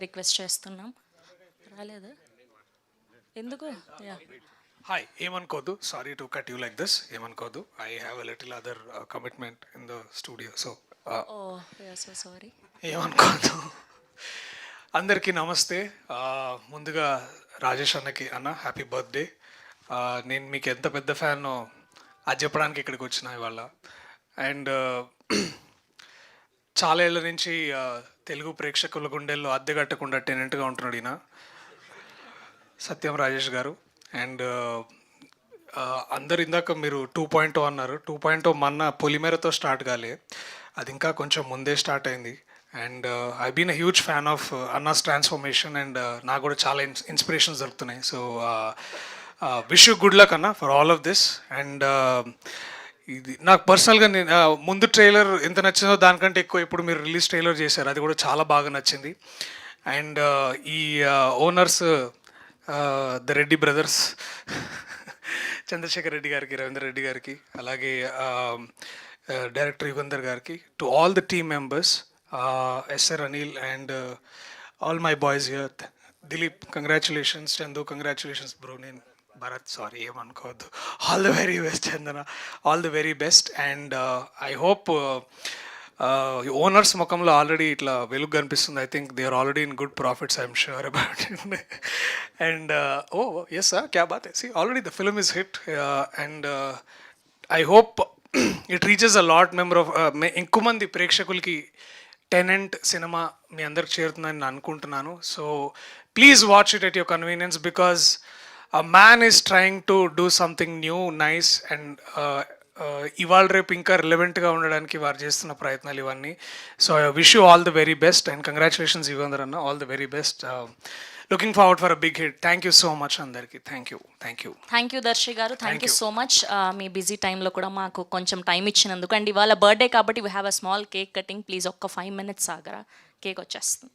Request చేస్తున్నాం. రాలేదా ఎందుకు? Yeah Hi, ఏమనుకోదు. Sorry to cut you like this. ఏమనుకోదు. I have a little other commitment in the studio. So, oh yeah so sorry. ఏమనుకోదు. అందరికీ నమస్తే. ముందుగా రాజేష్ అన్నకి అన్న హ్యాపీ బర్త్డే. నేను మీకు ఎంత పెద్ద ఫ్యానో అది చెప్పడానికి ఇక్కడికి వచ్చిన ఇవాళ. అండ్ చాలా ఏళ్ళ నుంచి తెలుగు ప్రేక్షకుల గుండెల్లో అద్దె కట్టకుండా టెనెంట్గా ఉంటున్నాడు ఈయన సత్యం రాజేష్ గారు. అండ్ అందరు ఇందాక మీరు 2.0 అన్నారు. 2.0 మొన్న పొలిమేరతో స్టార్ట్ కాలే, అది ఇంకా కొంచెం ముందే స్టార్ట్ అయింది. And I been a huge fan of అన్నాస్ ట్రాన్స్ఫర్మేషన్. అండ్ నాకు కూడా చాలా ఇన్స్పిరేషన్స్ దొరుకుతున్నాయి. So wish you good luck అన్న for all of this. And ఇది నాకు పర్సనల్గా నేను ముందు ట్రైలర్ ఎంత నచ్చిందో దానికంటే ఎక్కువ ఇప్పుడు మీరు రిలీజ్ ట్రైలర్ చేశారు, అది కూడా చాలా బాగా నచ్చింది. అండ్ ఈ owners the Reddy brothers Chandrasekhar Reddy గారికి, రవీంద్ర రెడ్డి గారికి, అలాగే డైరెక్టర్ యుగంధర్ గారికి, to all the team members, SR Anil and all my boys here. Dilip congratulations, Chandu congratulations bro. నేను భరత్ సారీ ఏమనుకోవద్దు. All the very best Chandana, all the very best. And I hope owners ముఖంలో already ఇట్లా వెలుగు కనిపిస్తుంది. I think they are already in good profits, I'm sure about it. And oh yes క్యా బాత్ హై, see already the film is hit. And I hope it reaches a lot member of ఎక్కువ మంది ప్రేక్షకులకి tenant cinema మీ అందరికి చేరుతుందని నేను అనుకుంటున్నాను. So please watch it at your convenience, because a man is trying to do something new, nice, and ఇవాళ రేపు ఇంకా రిలవెంట్గా ఉండడానికి వారు చేస్తున్న ప్రయత్నాలు ఇవన్నీ. So I wish you all the very best and congratulations Yugandhar అన్న, all the very best. Looking forward for a big hit. Thank you so much అందరికీ. Thank you Darshi garu, thank you so much. మీ బిజీ టైంలో కూడా మాకు కొంచెం time ఇచ్చినందుకు. And ఇవాళ birthday కాబట్టి we have a small cake cutting. Please ఒక్క 5 minutes ఆగరా, కేక్ వచ్చేస్తుంది.